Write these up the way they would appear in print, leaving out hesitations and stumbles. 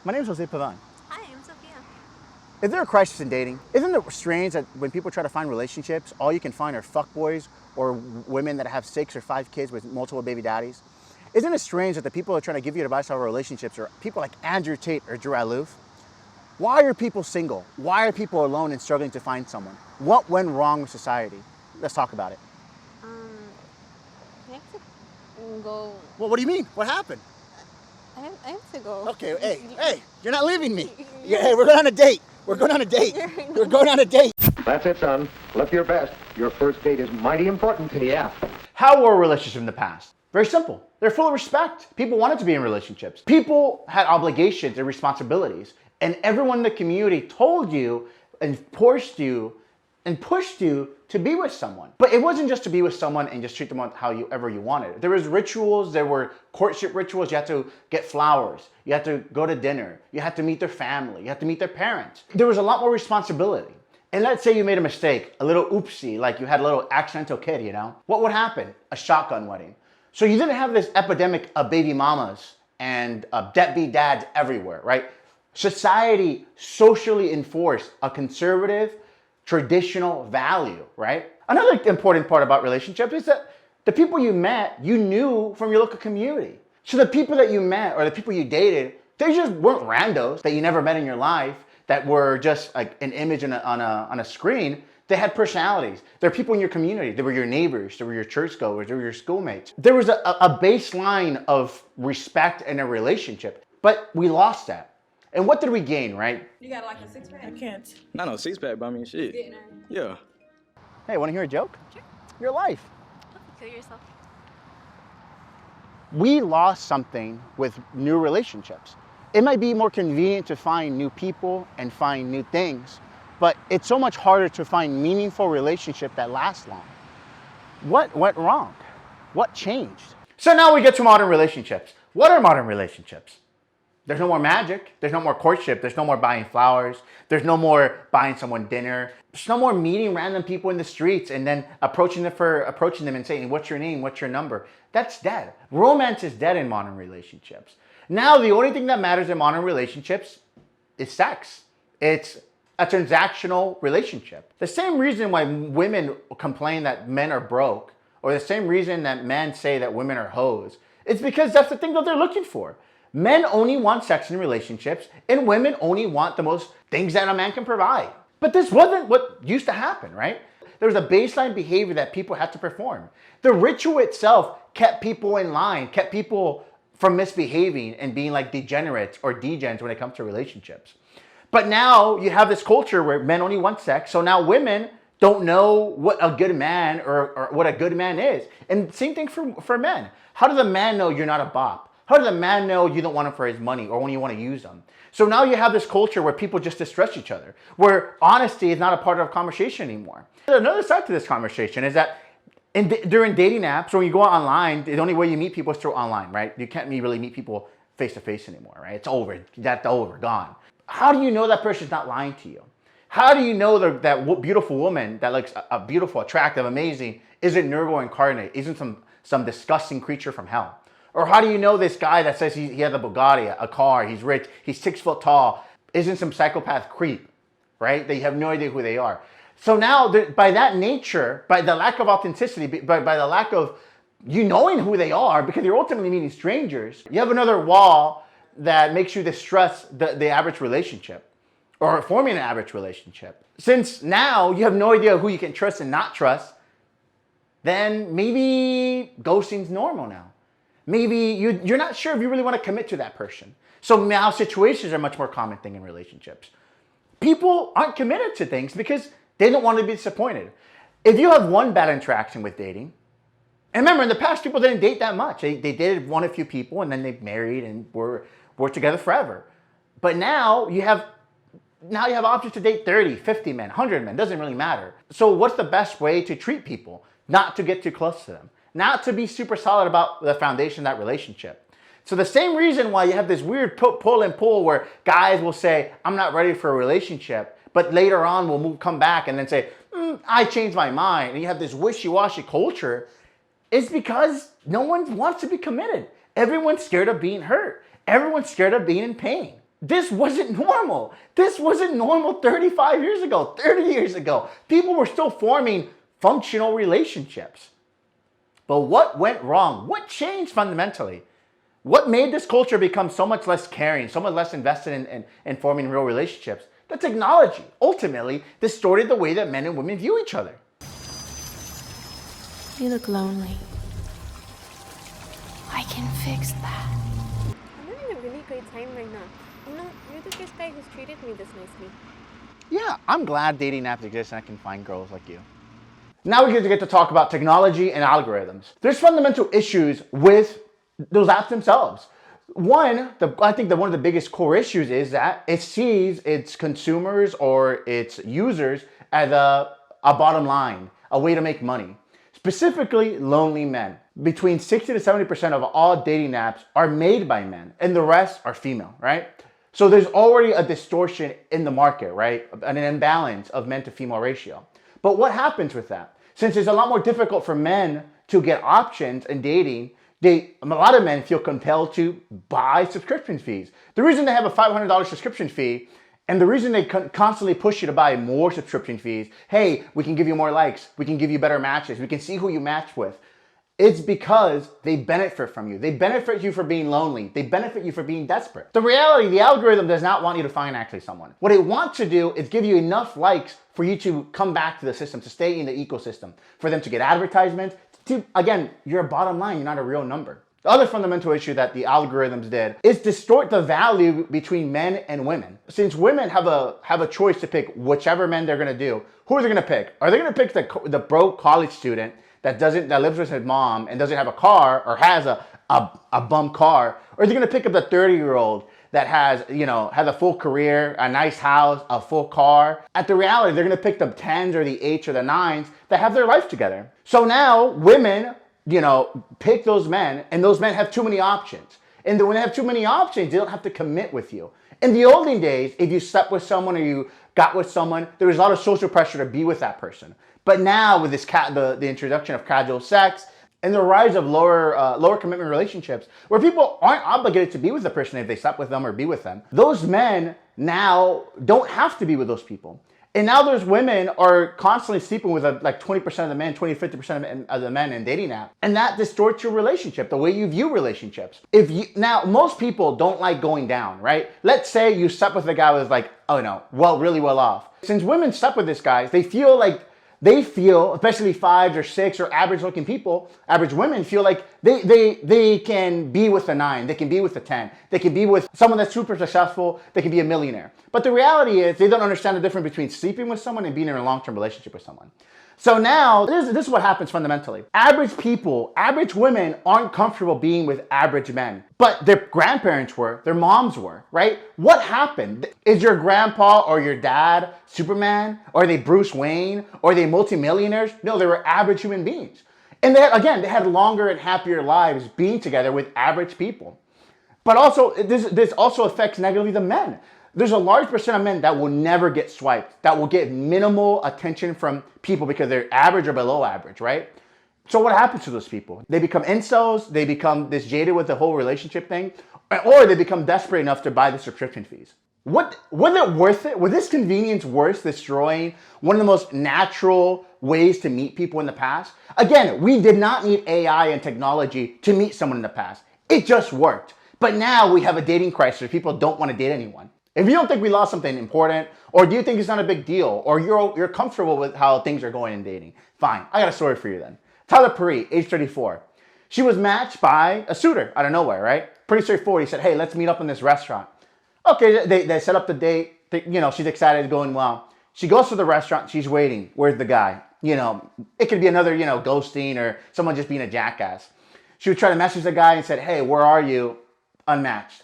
My name is Jose Pavan. Hi, I'm Sophia. Is there a crisis in dating? Isn't it strange that when people try to find relationships, all you can find are fuckboys or women that have 6 or 5 kids with multiple baby daddies? Isn't it strange that the people that are trying to give you advice on relationships are people like Andrew Tate or Drew Aloof? Why are people single? Why are people alone and struggling to find someone? What went wrong with society? Let's talk about it. Um, I have to go. Well, what do you mean? What happened? I have to go. Okay, hey, you're not leaving me. Yeah, hey, we're going on a date. We're going on a date. We're going on a date. That's it, son. Look your best. Your first date is mighty important. Yeah. How were relationships in the past? Very simple. They're full of respect. People wanted to be in relationships. People had obligations and responsibilities. And everyone in the community told you and forced you and pushed you to be with someone. But it wasn't just to be with someone and just treat them however you wanted. There was rituals, there were courtship rituals. You had to get flowers. You had to go to dinner. You had to meet their family. You had to meet their parents. There was a lot more responsibility. And let's say you made a mistake, a little oopsie, like you had a little accidental kid, you know? What would happen? A shotgun wedding. So you didn't have this epidemic of baby mamas and deadbeat dads everywhere, right? Society socially enforced a conservative, traditional value, right? Another important part about relationships is that the people you met, you knew from your local community. So the people that you met or the people you dated, they just weren't randos that you never met in your life that were just like an image on a screen. They had personalities. They're people in your community. They were your neighbors. They were your churchgoers. They were your schoolmates. There was a baseline of respect in a relationship, but we lost that. And what did we gain, right? You got like a six pack? I can't. Not no six pack, but I mean shit. Getting her. Yeah. Hey, want to hear a joke? Sure. Your life. Kill yourself. We lost something with new relationships. It might be more convenient to find new people and find new things, but it's so much harder to find meaningful relationships that last long. What went wrong? What changed? So now we get to modern relationships. What are modern relationships? There's no more magic. There's no more courtship. There's no more buying flowers. There's no more buying someone dinner. There's no more meeting random people in the streets and then approaching them and saying, what's your name? What's your number? That's dead. Romance is dead in modern relationships. Now, the only thing that matters in modern relationships is sex. It's a transactional relationship. The same reason why women complain that men are broke, or the same reason that men say that women are hoes, it's because that's the thing that they're looking for. Men only want sex in relationships, and women only want the most things that a man can provide. But this wasn't what used to happen, right? There was a baseline behavior that people had to perform. The ritual itself kept people in line, kept people from misbehaving and being like degenerates or degens when it comes to relationships. But now you have this culture where men only want sex, so now women don't know what a good man or what a good man is. And same thing for men. How does a man know you're not a bop? How does a man know you don't want him for his money or when you want to use him? So now you have this culture where people just distrust each other, where honesty is not a part of the conversation anymore. Another side to this conversation is that during dating apps, when you go online, the only way you meet people is through online, right? You can't really meet people face to face anymore, right? It's over. That's over, gone. How do you know that person's not lying to you? How do you know that beautiful woman that looks beautiful, attractive, amazing, isn't Nergal incarnate, isn't some disgusting creature from hell? Or how do you know this guy that says he has a Bugatti, a car, he's rich, he's 6 foot tall, isn't some psychopath creep, right? That you have no idea who they are. So now, by that nature, by the lack of authenticity, by the lack of you knowing who they are, because you're ultimately meeting strangers, you have another wall that makes you distrust the average relationship or forming an average relationship. Since now you have no idea who you can trust and not trust, then maybe ghosting's normal now. Maybe you're not sure if you really want to commit to that person. So now situations are a much more common thing in relationships. People aren't committed to things because they don't want to be disappointed. If you have one bad interaction with dating, and remember in the past people didn't date that much. They dated one or few people and then they married and were together forever. But now you have options to date 30, 50 men, 100 men, doesn't really matter. So what's the best way to treat people? Not to get too close to them. Not to be super solid about the foundation of that relationship. So the same reason why you have this weird pull and pull where guys will say, I'm not ready for a relationship, but later on will come back and then say, I changed my mind. And you have this wishy-washy culture, is because no one wants to be committed. Everyone's scared of being hurt. Everyone's scared of being in pain. This wasn't normal. This wasn't normal 35 years ago, 30 years ago. People were still forming functional relationships. But what went wrong? What changed fundamentally? What made this culture become so much less caring, so much less invested in forming real relationships? The technology ultimately distorted the way that men and women view each other. You look lonely. I can fix that. I'm having a really great time right now. You're the first guy who's treated me this nicely. Yeah, I'm glad dating apps exist and I can find girls like you. Now we get to talk about technology and algorithms. There's fundamental issues with those apps themselves. I think that one of the biggest core issues is that it sees its consumers or its users as a bottom line, a way to make money. Specifically, lonely men. Between 60 to 70% of all dating apps are made by men, and the rest are female, right? So there's already a distortion in the market, right? An imbalance of men to female ratio. But what happens with that? Since it's a lot more difficult for men to get options in dating, a lot of men feel compelled to buy subscription fees. The reason they have a $500 subscription fee and the reason they constantly push you to buy more subscription fees, hey, we can give you more likes, we can give you better matches, we can see who you match with. It's because they benefit from you. They benefit you for being lonely. They benefit you for being desperate. The reality, the algorithm does not want you to find actually someone. What it wants to do is give you enough likes for you to come back to the system, to stay in the ecosystem, for them to get advertisements. Again, you're a bottom line, you're not a real number. The other fundamental issue that the algorithms did is distort the value between men and women. Since women have a choice to pick whichever men they're gonna do, who are they gonna pick? Are they gonna pick the broke college student that lives with his mom and doesn't have a car or has a bum car? Or are they gonna pick up the 30-year-old that has a full career, a nice house, a full car? At the reality, they're gonna pick the 10s or the 8s or the 9s that have their life together. So now women, pick those men, and those men have too many options. And when they have too many options, they don't have to commit with you. In the olden days, if you slept with someone or you got with someone, there was a lot of social pressure to be with that person. But now with the introduction of casual sex and the rise of lower commitment relationships, where people aren't obligated to be with the person if they slept with them or be with them, those men now don't have to be with those people. And now those women are constantly sleeping with like 20% of the men, 20, 50% of the men in dating app. And that distorts your relationship, the way you view relationships. Now, most people don't like going down, right? Let's say you slept with a guy who was like, really well off. Since women slept with this guy, they feel, especially 5s or 6 or average looking people, average women feel like they can be with a 9, they can be with a 10, they can be with someone that's super successful, they can be a millionaire. But the reality is they don't understand the difference between sleeping with someone and being in a long-term relationship with someone. So now, this is what happens fundamentally. Average people, average women aren't comfortable being with average men. But their grandparents were, their moms were, right? What happened? Is your grandpa or your dad Superman? Or are they Bruce Wayne? Or are they multimillionaires? No, they were average human beings. And they had longer and happier lives being together with average people. But also, this also affects negatively the men. There's a large percent of men that will never get swiped, that will get minimal attention from people because they're average or below average, right? So what happens to those people? They become incels, they become this jaded with the whole relationship thing, or they become desperate enough to buy the subscription fees. Was it worth it? Was this convenience worth destroying one of the most natural ways to meet people in the past? Again, we did not need AI and technology to meet someone in the past. It just worked. But now we have a dating crisis. People don't want to date anyone. If you don't think we lost something important, or do you think it's not a big deal, or you're comfortable with how things are going in dating, fine. I got a story for you then. Tyler Perry, age 34. She was matched by a suitor out of nowhere, right? Pretty straightforward. He said, hey, let's meet up in this restaurant. Okay, they set up the date. She's excited, it's going well. She goes to the restaurant, she's waiting. Where's the guy? It could be another, ghosting or someone just being a jackass. She would try to message the guy and said, hey, where are you? Unmatched.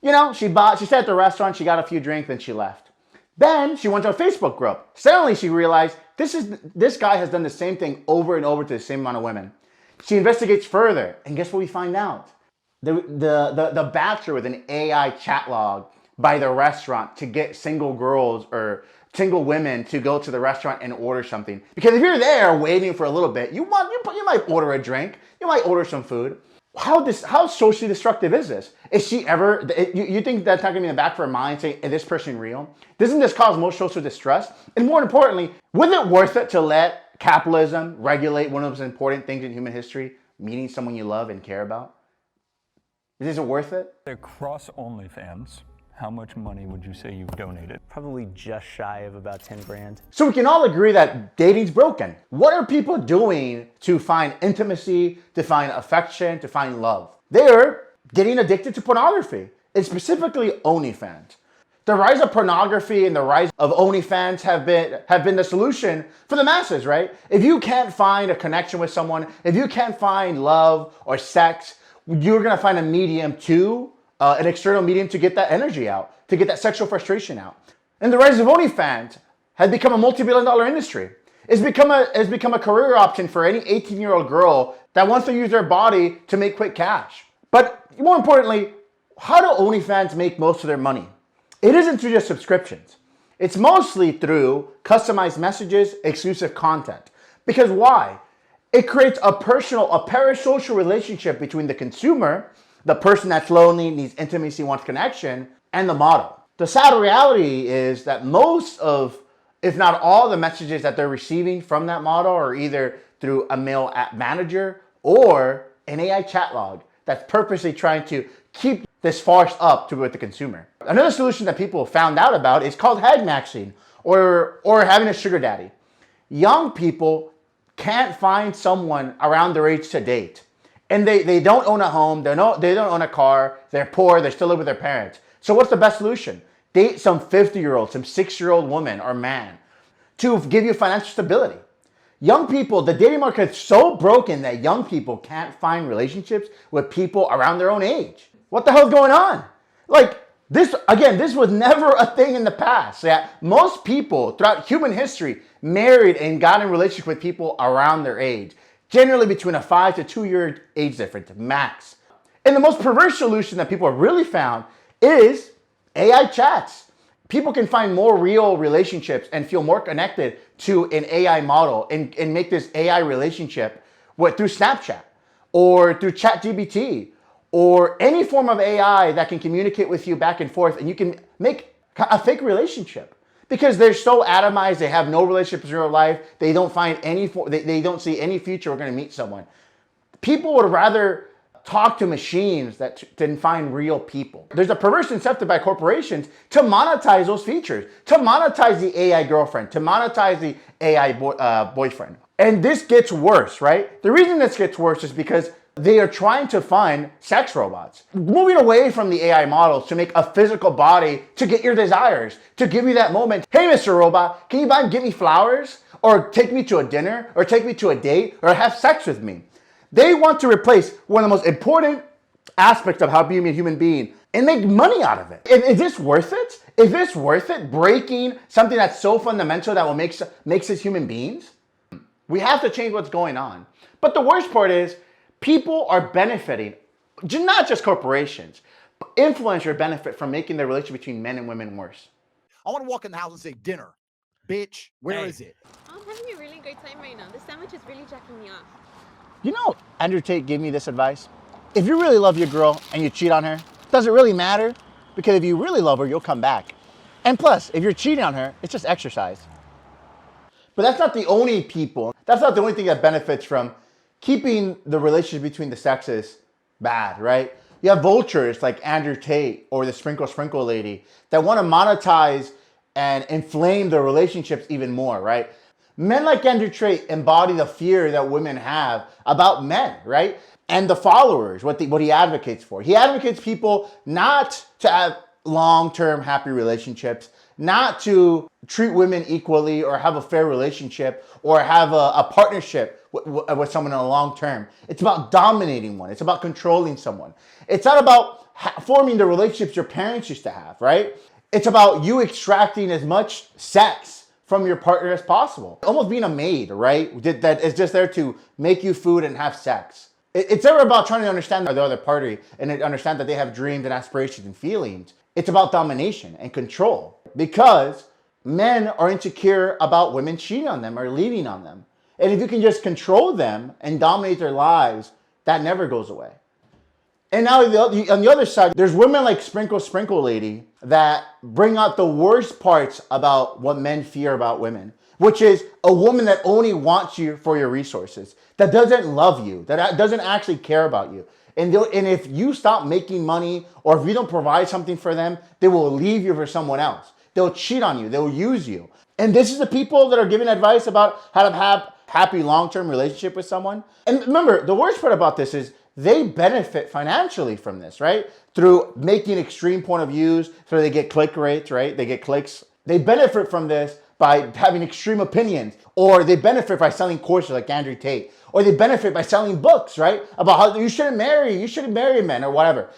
She sat at the restaurant, she got a few drinks, then she left. Then she went to a Facebook group. Suddenly she realized this guy has done the same thing over and over to the same amount of women. She investigates further, and guess what we find out? The Bachelor with an AI chat log by the restaurant to get single girls or single women to go to the restaurant and order something. Because if you're there waiting for a little bit, you might order a drink, you might order some food. how socially destructive is this? Is she ever, you think that's not gonna be in the back of her mind saying, is this person real? Doesn't this cause more social distress? And more importantly, was it worth it to let capitalism regulate one of the most important things in human history, meeting someone you love and care about? Is it worth it? Across OnlyFans, how much money would you say you've donated? Probably just shy of about 10 grand. So we can all agree that dating's broken. What are people doing to find intimacy, to find affection, to find love? They're getting addicted to pornography, and specifically OnlyFans. The rise of pornography and the rise of OnlyFans have been the solution for the masses, right? If you can't find a connection with someone, if you can't find love or sex, you're gonna find a medium to an external medium to get that energy out, to get that sexual frustration out. And the rise of OnlyFans has become a multi-billion-dollar industry. It's become a career option for any 18-year-old girl that wants to use their body to make quick cash. But more importantly, how do OnlyFans make most of their money? It isn't through just subscriptions. It's mostly through customized messages, exclusive content. Because why? It creates a parasocial relationship between the consumer, the person that's lonely, needs intimacy, wants connection, and the model. The sad reality is that most of, if not all, the messages that they're receiving from that model are either through a male app manager or an AI chat log that's purposely trying to keep this farce up with the consumer. Another solution that people found out about is called hag maxing or having a sugar daddy. Young people can't find someone around their age to date. And they don't own a home, they don't own a car, they're poor, they still live with their parents. So what's the best solution? Date some 50-year-old, some 6-year-old woman or man to give you financial stability. Young people, the dating market is so broken that young people can't find relationships with people around their own age. What the hell's going on? Like, this was never a thing in the past. Yeah, most people throughout human history married and got in relationships with people around their age. Generally between a 5 to 2 year age difference, max. And the most perverse solution that people have really found is AI chats. People can find more real relationships and feel more connected to an AI model and make this AI relationship through Snapchat or through ChatGPT or any form of AI that can communicate with you back and forth, and you can make a fake relationship. Because they're so atomized, they have no relationships in real life, they don't find they don't see any future we're gonna meet someone. People would rather talk to machines than find real people. There's a perverse incentive by corporations to monetize those features, to monetize the AI girlfriend, to monetize the AI boyfriend. And this gets worse, right? The reason this gets worse is because they are trying to find sex robots. Moving away from the AI models to make a physical body to get your desires, to give you that moment. Hey, Mr. Robot, can you get me flowers? Or take me to a dinner? Or take me to a date? Or have sex with me? They want to replace one of the most important aspects of how being a human being and make money out of it. Is this worth it? Is this worth it? Breaking something that's so fundamental that will makes us human beings? We have to change what's going on. But the worst part is, people are benefiting, not just corporations, but influencers benefit from making the relationship between men and women worse. I want to walk in the house and say, dinner. Bitch, where is it? I'm having a really great time right now. The sandwich is really jacking me off. You know, Andrew Tate gave me this advice. If you really love your girl and you cheat on her, does it really matter? Because if you really love her, you'll come back. And plus, if you're cheating on her, it's just exercise. But that's not the only thing that benefits from keeping the relationship between the sexes bad, right? You have vultures like Andrew Tate or the Sprinkle Lady that want to monetize and inflame their relationships even more, right? Men like Andrew Tate embody the fear that women have about men, right? And the followers, what he advocates for. He advocates people not to have long-term happy relationships, not to treat women equally or have a fair relationship or have a partnership with someone in the long term. It's about dominating one. It's about controlling someone. It's not about forming the relationships your parents used to have, right? It's about you extracting as much sex from your partner as possible. Almost being a maid, right? That is just there to make you food and have sex. It's never about trying to understand the other party and understand that they have dreams and aspirations and feelings. It's about domination and control because men are insecure about women cheating on them or leaving on them. And if you can just control them and dominate their lives, that never goes away. And now on the other side, there's women like Sprinkle Sprinkle Lady that bring out the worst parts about what men fear about women, which is a woman that only wants you for your resources, that doesn't love you, that doesn't actually care about you. And if you stop making money or if you don't provide something for them, they will leave you for someone else. They'll cheat on you. They'll use you. And this is the people that are giving advice about how to have happy long-term relationship with someone. And remember, the worst part about this is they benefit financially from this, right? Through making extreme point of views, so they get click rates, right? They get clicks. They benefit from this by having extreme opinions, or they benefit by selling courses like Andrew Tate, or they benefit by selling books, right? About how you shouldn't marry men or whatever.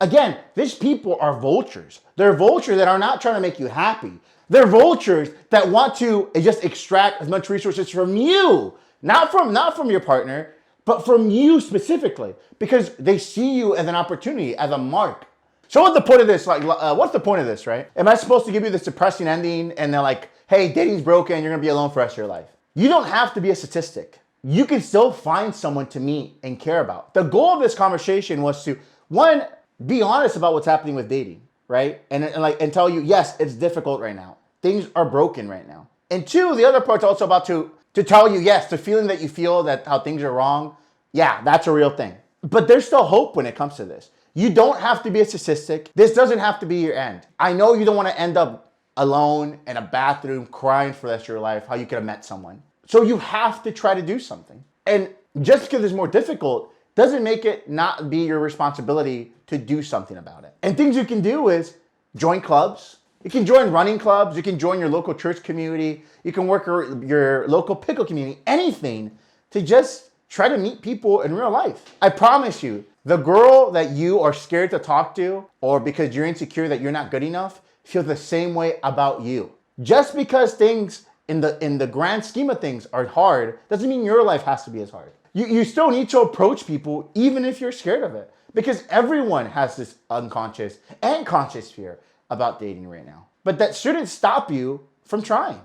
Again, these people are vultures. They're vultures that are not trying to make you happy. They're vultures that want to just extract as much resources from you, not from your partner, but from you specifically, because they see you as an opportunity, as a mark. So what's the point of this? What's the point of this, right? Am I supposed to give you this depressing ending and they're like, hey, dating's broken, you're gonna be alone for the rest of your life? You don't have to be a statistic. You can still find someone to meet and care about. The goal of this conversation was to, one, be honest about what's happening with dating, right? And tell you, yes, it's difficult right now. Things are broken right now. And two, the other part's also about to tell you, yes, the feeling that you feel that how things are wrong, yeah, that's a real thing. But there's still hope when it comes to this. You don't have to be a statistic. This doesn't have to be your end. I know you don't want to end up alone in a bathroom crying for the rest of your life how you could have met someone. So you have to try to do something. And just because it's more difficult doesn't make it not be your responsibility to do something about it. And things you can do is join clubs. You can join running clubs. You can join your local church community. You can work your local pickle community. Anything to just try to meet people in real life. I promise you, the girl that you are scared to talk to, or because you're insecure that you're not good enough, feels the same way about you. Just because things in the grand scheme of things are hard, doesn't mean your life has to be as hard. You still need to approach people even if you're scared of it. Because everyone has this unconscious and conscious fear about dating right now. But that shouldn't stop you from trying.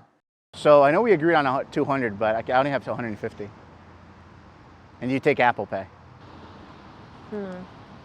So I know we agreed on 200, but I only have 150. And you take Apple Pay.